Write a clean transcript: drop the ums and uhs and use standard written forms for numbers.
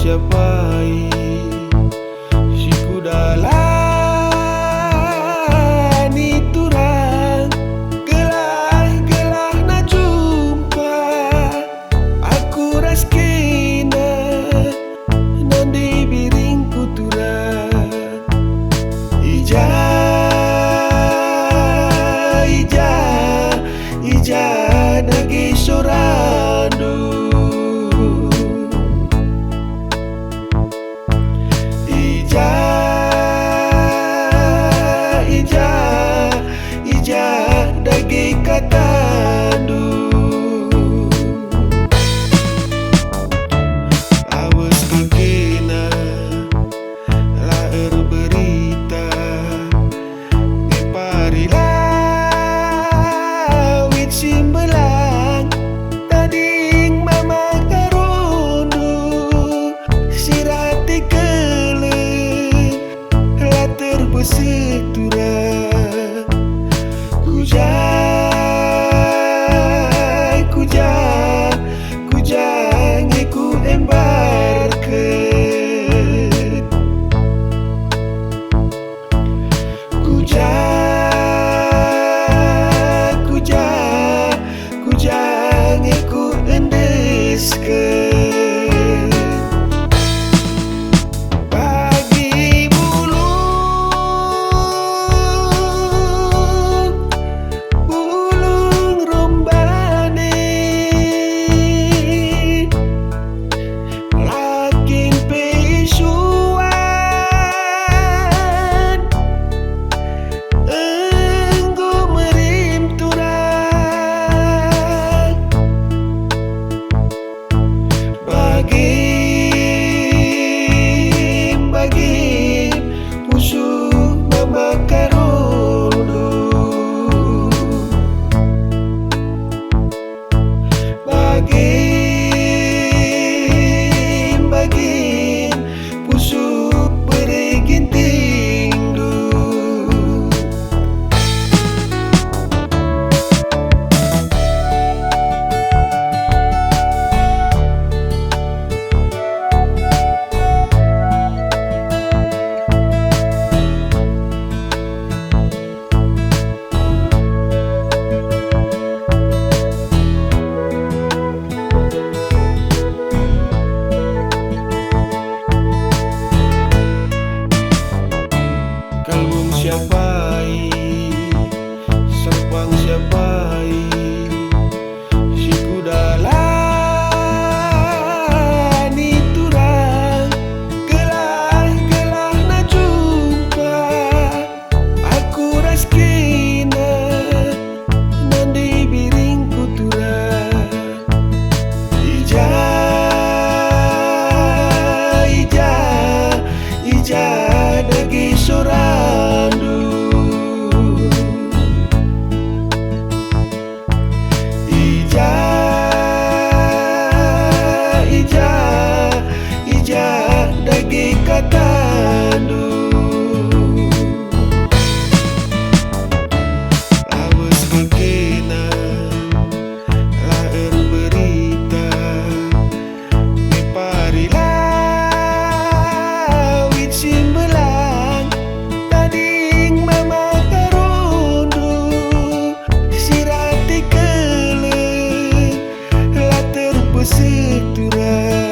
siapai si kudalani turang gelah-gelah na jumpa aku raskina nan dibiring kuturang ija nagi sorandu ija dagi katandu awas kekena laer berita ngeparilah wit simbelang tading mama karundu sirati kele la terbesek turang kujang iku embarkan kujang iku endeskan pagi bulung rombane lakin peisuan enggo merim turang bagi pusuh mama karundu bagi pusuh bereginting du kalbum siapai serpang siapai si kudalani turang gelah-gelah na jumpa aku raskina nan dibiring kuturang ija dagi sorandu ija dagi katandu awas kekena laer berita ngeparilah wit simbelang tading mama karundu sirati kele la terbesek turang